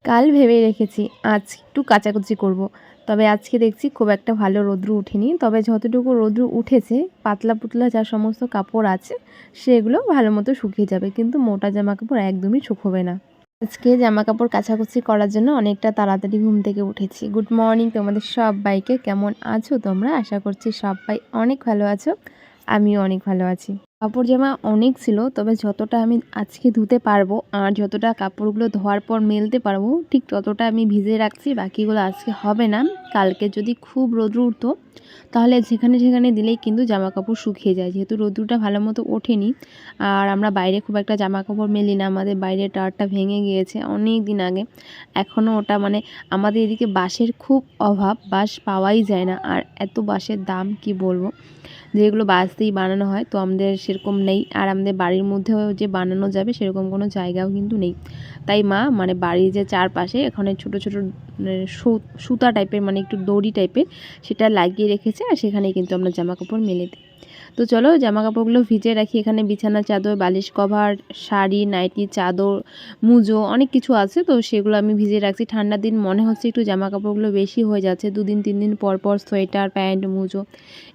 কাল ভেবে রেখেছি আজ একটু কাচাকুচি করব। তবে আজকে দেখছি খুব একটা ভালো রৌদ্র উঠেনি, তবে যতটুকু রৌদ্র উঠেছে পাতলা পুতলা যা সমস্ত কাপড় আছে সেগুলো ভালো মতো শুকিয়ে যাবে, কিন্তু মোটা জামা কাপড় একদমই শুকোবে না। আজকে জামা কাপড় কাচাকুচি করার জন্য অনেকটা তাড়াতাড়ি ঘুম থেকে উঠেছি। গুড মর্নিং তোমাদের সবাইকে, কেমন আছো তোমরা? আশা করছি সবাই অনেক ভালো আছো, আমিও অনেক ভালো আছি। কাপড় জামা অনেক ছিল, তবে যতটা আমি আজকে ধুতে পারবো আর যতটা কাপড়গুলো ধোয়ার পর মেলতে পারবো ঠিক ততটা আমি ভিজে রাখছি, বাকিগুলো আজকে হবে না। কালকে যদি খুব রোদ্র উঠতো তাহলে যেখানে যেখানে দিলেই কিন্তু জামা কাপড় শুকিয়ে যায়, যেহেতু রোদ্রটা ভালো মতো ওঠেনি আর আমরা বাইরে খুব একটা জামা কাপড় মেলি না। আমাদের বাইরে টারটা ভেঙে গিয়েছে অনেক দিন আগে, এখনও ওটা মানে আমাদের এদিকে বাঁশের খুব অভাব, বাঁশ পাওয়াই যায় না, আর এত বাঁশের দাম কি বলবো। যেগুলো বাঁশ দিয়েই বানানো হয় তো আমাদের সেরকম নেই, আর আমাদের বাড়ির মধ্যেও যে বানানো যাবে সেরকম কোনো জায়গাও কিন্তু নেই। তাই মা মানে বাড়ির যে চারপাশে এখানে ছোট ছোট সুতা টাইপের মানে একটু দড়ি টাইপের সেটা লাগিয়ে রেখেছে, আর সেখানেই কিন্তু আমরা জামা কাপড় মেলে দিই। তো চলো জামা কাপড়গুলো ভিজে রাখি। এখানে বিছানা চাদর, বালিশ কভার, শাড়ি, নাইটি, চাদর, মুজো অনেক কিছু আছে, তো সেগুলো আমি ভিজে রাখছি। ঠান্ডার দিন মনে হচ্ছে একটু জামা কাপড়গুলো বেশি হয়ে যাচ্ছে, 2 দিন 3 দিন পর পর সোয়েটার, প্যান্ট, মুজো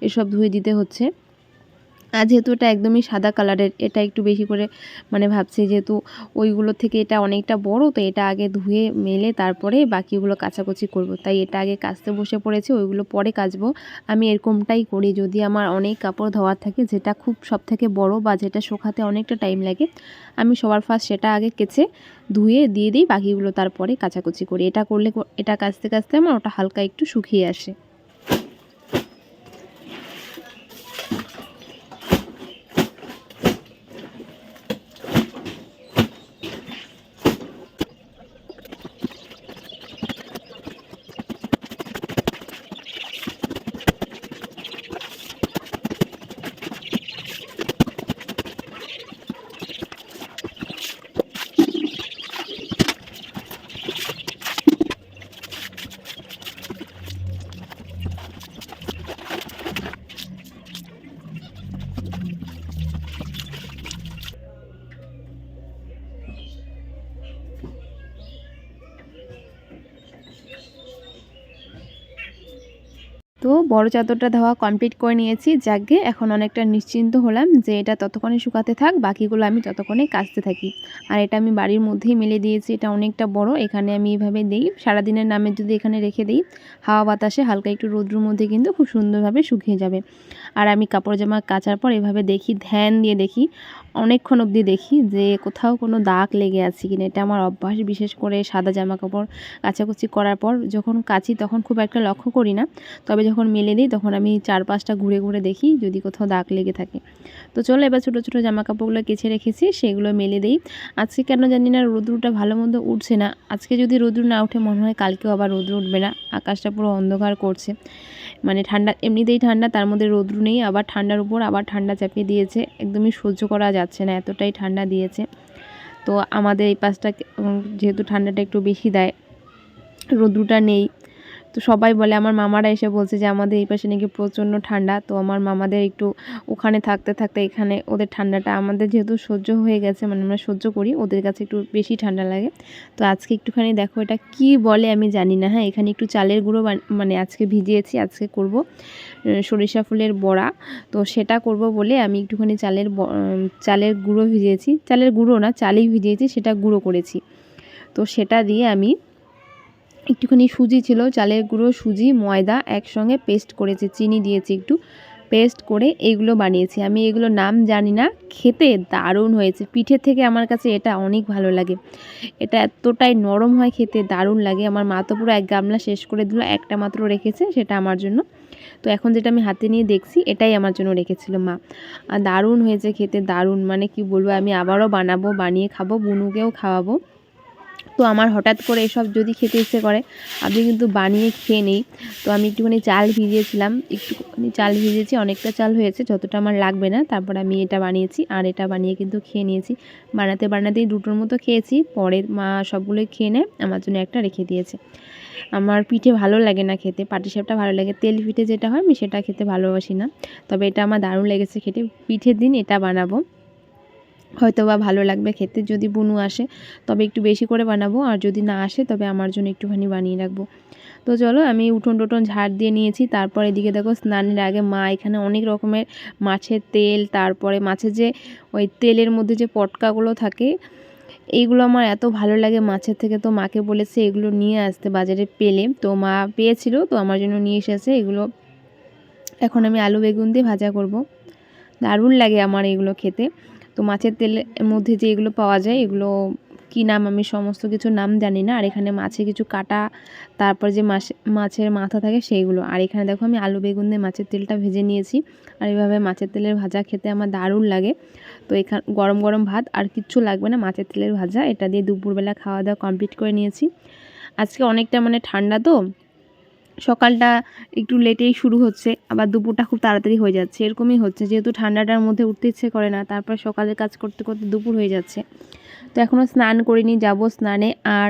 এসব ধুয়ে দিতে হচ্ছে। আর যেহেতু এটা একদমই সাদা কালারের, এটা একটু বেশি করে মানে ভাবছি, যেহেতু ওইগুলো থেকে এটা অনেকটা বড়, তো এটা আগে ধুয়ে মেলে তারপরে বাকিগুলো কাচাকুচি করব। তাই এটা আগে কাচতে বসে পড়েছি, ওইগুলো পরে কাচবো। আমি এরকমটাই করি, যদি আমার অনেক কাপড় ধোয়ার থাকে যেটা খুব সব থেকে বড় বা যেটা শুকাতে অনেকটা টাইম লাগে, আমি সবার ফার্স্ট সেটা আগে কেচে ধুয়ে দিয়ে দিই, বাকিগুলো তারপরে কাচাকুচি করি। এটা করলে এটা কাচতে কাচতে আমার ওটা হালকা একটু শুকিয়ে আসে। তো বড় চাদরটা ধোয়া কমপ্লিট করে নিয়েছি, যাকে এখন অনেকটা নিশ্চিন্ত হলাম যে এটা ততক্ষণে শুকাতে থাক, বাকিগুলো আমি ততক্ষণে কাচতে থাকি। আর এটা আমি বাড়ির মধ্যেই মেলে দিয়েছি, এটা অনেকটা বড়, এখানে আমি এইভাবে দিই সারাদিনের নামে, যদি এখানে রেখে দিই হাওয়া বাতাসে হালকা একটু রোদ্রুর মধ্যে কিন্তু খুব সুন্দরভাবে শুকিয়ে যাবে। আর আমি কাপড় জামা কাচার পর এভাবে দেখি, ধ্যান দিয়ে দেখি, অনেকক্ষণ অবধি দেখি যে কোথাও কোনো দাগ লেগে আছে কিনা। এটা আমার অভ্যাস, বিশেষ করে সাদা জামা কাপড় কাচাকুচি করার পর যখন কাচি তখন খুব একটা লক্ষ্য করি না, তবে যখন মেলে দিই তখন আমি চারপাশটা ঘুরে ঘুরে দেখি যদি কোথাও দাগ লেগে থাকে। তো চলো এবার ছোটো ছোটো জামা কাপড়গুলো কেচে রেখেছি সেগুলো মেলে দিই। আজকে কেন জানি না রোদ্রুটা ভালো মন্দ উঠছে না, আজকে যদি রোদ্রু না উঠে মনে হয় কালকেও আবার রোদ্র উঠবে না, আকাশটা পুরো অন্ধকার করছে। মানে ঠান্ডা, এমনিতেই ঠান্ডা, তার মধ্যে রোদ্রু নেই, আবার ঠান্ডার উপর আবার ঠান্ডা চাপিয়ে দিয়েছে, একদমই সহ্য করা যাচ্ছে না, এতটাই ঠান্ডা দিয়েছে। তো আমাদের এই পাশটা যেহেতু ঠান্ডাটা একটু বেশি দেয়, রোদ্রুটা নেই, তো সবাই বলে, আমার মামারা এসে বলছে যে আমাদের এই পাশে নাকি প্রচণ্ড ঠান্ডা। তো আমার মামাদের একটু ওখানে থাকতে থাকতে এখানে ওদের ঠান্ডাটা আমাদের যেহেতু সহ্য হয়ে গেছে, মানে আমরা সহ্য করি, ওদের কাছে একটু বেশি ঠান্ডা লাগে। তো আজকে একটুখানি দেখো এটা কি বলে আমি জানি না, হ্যাঁ এখানে একটু চালের গুঁড়ো মানে আজকে ভিজিয়েছি, আজকে করব সরিষা ফুলের বড়া। তো সেটা করব বলে আমি একটুখানি চালের গুঁড়ো ভিজিয়েছি, চালের গুঁড়ো না চালই ভিজিয়েছি, সেটা গুঁড়ো করেছি। তো সেটা দিয়ে আমি একটুখানি সুজি ছিল, চালের গুঁড়ো, সুজি, ময়দা একসঙ্গে পেস্ট করেছি, চিনি দিয়েছি একটু, পেস্ট করে এইগুলো বানিয়েছি। আমি এগুলো নাম জানি না, খেতে দারুণ হয়েছে। পিঠের থেকে আমার কাছে এটা অনেক ভালো লাগে, এটা এতটাই নরম হয়, খেতে দারুণ লাগে। আমার মা তো পুরো এক গামলা শেষ করে দিল, একটা মাত্র রেখেছে সেটা আমার জন্য। তো এখন যেটা আমি হাতে নিয়ে দেখছি এটাই আমার জন্য রেখেছিল মা, আর দারুণ হয়েছে খেতে, দারুণ মানে কি বলবো। আমি আবারও বানাবো, বানিয়ে খাবো, বুনুকেও খাওয়াবো। তো আমার হঠাৎ করে এসব যদি খেতে ইচ্ছে করে আমি কিন্তু বানিয়ে খেয়ে নেই। তো আমি একটুখানি চাল ভিজিয়েছিলাম, একটুখানি চাল ভিজিয়েছি, অনেকটা চাল হয়েছে, যতটা আমার লাগবে না। তারপর আমি এটা বানিয়েছি, আর এটা বানিয়ে কিন্তু খেয়ে নিয়েছি। বানাতে বানাতেই 2টোর মতো খেয়েছি, পরে মা সবগুলোই খেয়ে নেয়, আমার জন্য একটা রেখে দিয়েছে। আমার পিঠে ভালো লাগে না খেতে, পাটিসাপটা ভালো লাগে, তেল পিঠে যেটা হয় আমি সেটা খেতে ভালোবাসি না, তবে এটা আমার দারুণ লেগেছে খেতে। পিঠের দিন এটা বানাবো। হয়তো বা ভালো লাগবে খেতে। যদি বুনু আসে তবে একটু বেশি করে বানাবো, আর যদি না আসে তবে আমার জন্য একটুখানি বানিয়ে রাখবো। তো চলো আমি উঠোন টোঠন ঝাড় দিয়ে নিয়েছি। তারপর এদিকে দেখো স্নানের আগে মা এখানে অনেক রকমের মাছের তেল, তারপরে মাছের যে ওই তেলের মধ্যে যে পটকাগুলো থাকে, এইগুলো আমার এত ভালো লাগে মাছের থেকে, তো মাকে বলেছে এগুলো নিয়ে আসতে বাজারে পেলে, তো মা পেয়েছিল তো আমার জন্য নিয়ে এসেছে এগুলো। এখন আমি আলু বেগুন দিয়ে ভাজা করব। দারুণ লাগে আমার এগুলো খেতে। তো মাছের তেলের মধ্যে যে এগুলো পাওয়া যায়, এগুলো কী নাম আমি সমস্ত কিছু নাম জানি না। আর এখানে মাছে কিছু কাটা, তারপর যে মাছের মাথা থাকে সেইগুলো। আর এখানে দেখো আমি আলু বেগুন দিয়ে মাছের তেলটা ভেজে নিয়েছি। আর এইভাবে মাছের তেলের ভাজা খেতে আমার দারুণ লাগে। তো এখানে গরম গরম ভাত আর কিচ্ছু লাগবে না, মাছের তেলের ভাজা এটা দিয়ে দুপুরবেলা খাওয়া দাওয়া কমপ্লিট করে নিয়েছি। আজকে অনেকটা ঠান্ডা, তো সকালটা একটু লেটেই শুরু হচ্ছে, আবার দুপুরটা খুব তাড়াতাড়ি হয়ে যাচ্ছে, এরকমই হচ্ছে। যেহেতু ঠান্ডাটার মধ্যে উঠতে ইচ্ছে করে না, তারপর সকালের কাজ করতে করতে দুপুর হয়ে যাচ্ছে। তো এখনও স্নান করিনি, যাব স্নানে। আর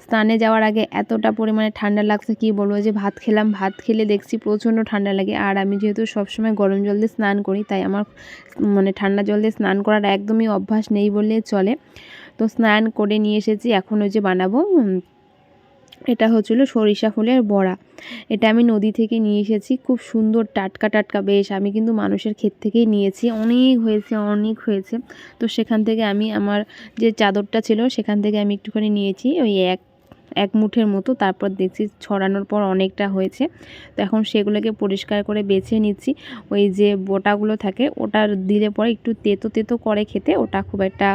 স্নানে যাওয়ার আগে এতটা পরিমাণে ঠান্ডা লাগছে কি বলবো, যে ভাত খেলাম, ভাত খেলে দেখছি প্রচণ্ড ঠান্ডা লাগে। আর আমি যেহেতু সবসময় গরম জল দিয়ে স্নান করি, তাই আমার ঠান্ডা জল দিয়ে স্নান করার একদমই অভ্যাস নেই বললে চলে। তো স্নান করে নিয়ে এসেছি, এখন ওই যে বানাবো, এটা হচ্ছিলো সরিষা ফুলের বড়া। এটা আমি নদী থেকে নিয়ে এসেছি, খুব সুন্দর টাটকা টাটকা বেশ। আমি কিন্তু মানুষের ক্ষেত থেকেই নিয়েছি, অনেক হয়েছে অনেক হয়েছে। তো সেখান থেকে আমি আমার যে চাদরটা ছিল সেখান থেকে আমি একটুখানি নিয়েছি, ওই এক মুঠের মতো। তারপর দেখছি ছড়ানোর পর অনেকটা হয়েছে। তো এখন সেগুলোকে পরিষ্কার করে বেছে নিচ্ছি। ওই যে বোটাগুলো থাকে ওটা দিলে পরে একটু তেতো তেতো করে খেতে, ওটা খুব একটা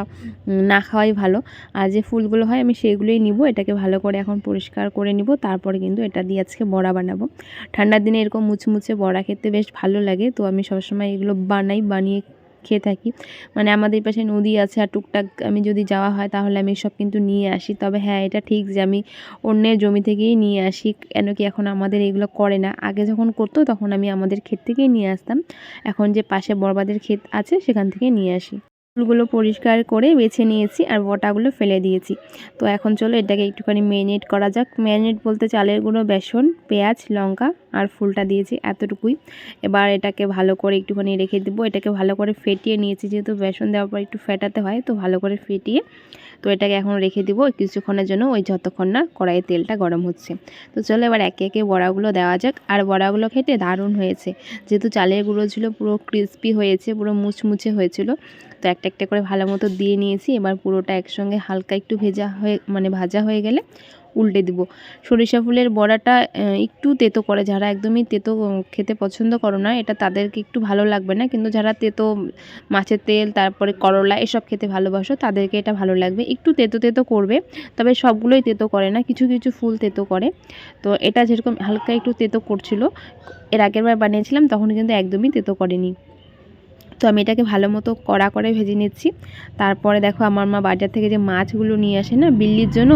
না খাওয়াই ভালো। আর যে ফুলগুলো হয় আমি সেগুলোই নিব, এটাকে ভালো করে এখন পরিষ্কার করে নিব। তারপরে কিন্তু এটা দিয়ে আজকে বড়া বানাবো। ঠান্ডার দিনে এরকম মুচমুচে বড়া খেতে বেশ ভালো লাগে। তো আমি সবসময় এগুলো বানিয়ে খেয়ে থাকি। আমাদের পাশে নদী আছে, আর টুকটাক আমি যদি যাওয়া হয় তাহলে আমি সব কিন্তু নিয়ে আসি। তবে হ্যাঁ, এটা ঠিক যে আমি অন্যের জমি থেকেই নিয়ে আসি, কেন কি এখন আমাদের এগুলো করে না। আগে যখন করতো তখন আমি আমাদের ক্ষেত থেকেই নিয়ে আসতাম। এখন যে পাশে বড়বাদের ক্ষেত আছে সেখান থেকে নিয়ে আসি। ফুলগুলো পরিষ্কার করে বেছে নিয়েছি আর বটাগুলো ফেলে দিয়েছি। তো এখন চলো এটাকে একটুখানি ম্যারিনেট করা যাক। ম্যারিনেট বলতে চালের গুঁড়ো, বেসন, পেঁয়াজ, লঙ্কা আর ফুলটা দিয়েছি, এতটুকুই। এবার এটাকে ভালো করে একটুখানি রেখে দেবো। এটাকে ভালো করে ফেটিয়ে নিয়েছি, যেহেতু বেসন দেওয়ার পর একটু ফেটাতে হয়, তো ভালো করে ফেটিয়ে তো এটাকে এখন রেখে দিব কিছুক্ষণের জন্য, ওই যতক্ষণ না কড়াইয়ে তেলটা গরম হচ্ছে। তো চলো এবার একে একে বড়াগুলো দেওয়া যাক। আর বড়াগুলো খেতে দারুণ হয়েছে, যেহেতু চালের গুঁড়ো ছিল, পুরো ক্রিস্পি হয়েছে, পুরো মুচমুচে হয়েছিল। তো একটা একটা করে ভালো মতো দিয়ে নিয়েছি। এবার পুরোটা একসঙ্গে হালকা একটু ভাজা হয়ে গেলে উল্টে দিব। সরিষা ফুলের বড়াটা একটু তেতো করে, যারা একদমই তেতো খেতে পছন্দ করো না, এটা তাদেরকে একটু ভালো লাগবে না। কিন্তু যারা তেতো মাছের তেল, তারপরে করলা এসব খেতে ভালোবাসো, তাদেরকে এটা ভালো লাগবে। একটু তেতো তেতো করবে, তবে সবগুলোই তেতো করে না, কিছু কিছু ফুল তেতো করে। তো এটা যেরকম হালকা একটু তেতো করছিল, এর আগের বার বানিয়েছিলাম তখন কিন্তু একদমই তেতো করেনি। তো আমি এটাকে ভালো মতো কড়া করে ভেজে নিচ্ছি। তারপরে দেখো আমার মা বাজার থেকে যে মাছগুলো নিয়ে আসে না বিল্লির জন্য,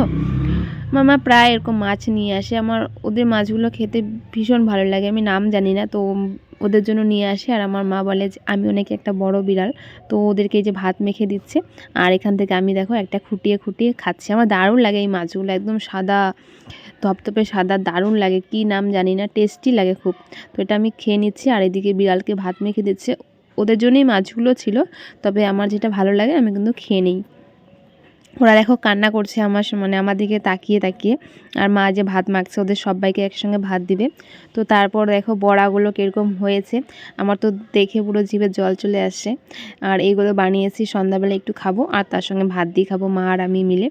মামা প্রায় এরকম মাছ নিয়ে আসে। আমার ওদের মাছগুলো খেতে ভীষণ ভালো লাগে, আমি নাম জানি না, তো ওদের জন্য নিয়ে আসে। আর আমার মা বলে যে আমিও নাকি একটা বড় বিড়াল, তো ওদেরকে যে ভাত মেখে দিচ্ছে। আর এখান থেকে আমি দেখো একটা খুঁটিয়ে খুঁটিয়ে খাচ্ছি। আমার দারুণ লাগে এই মাছগুলো, একদম সাদা ধপধপে সাদা, দারুণ লাগে, কি নাম জানি না, টেস্টি লাগে খুব। তো এটা আমি খেয়ে নিচ্ছি, আর এদিকে বিড়ালকে ভাত মেখে দিচ্ছে। ওদের জন্যই মাছগুলো ছিল, তবে আমার যেটা ভালো লাগে আমি কিন্তু খেয়ে নিই। ওরা দেখো কান্না করছে আমার দিকে তাকিয়ে তাকিয়ে। আর মা যে ভাত মাখছে ওদের সবাইকে একসঙ্গে ভাত দিবে। তো তারপর দেখো বড়াগুলো কীরকম হয়েছে, আমার তো দেখে পুরো জিভে জল চলে আসছে। আর এইগুলো বানিয়েছি সন্ধ্যাবেলা একটু খাবো, আর তার সঙ্গে ভাত দিয়ে খাবো মা আর আমি মিলে।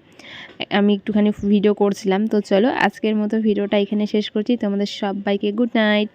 আমি একটুখানি ভিডিও করছিলাম। তো চলো আজকের মতো ভিডিওটা এখানে শেষ করছি। তোমাদের সবাইকে গুড নাইট।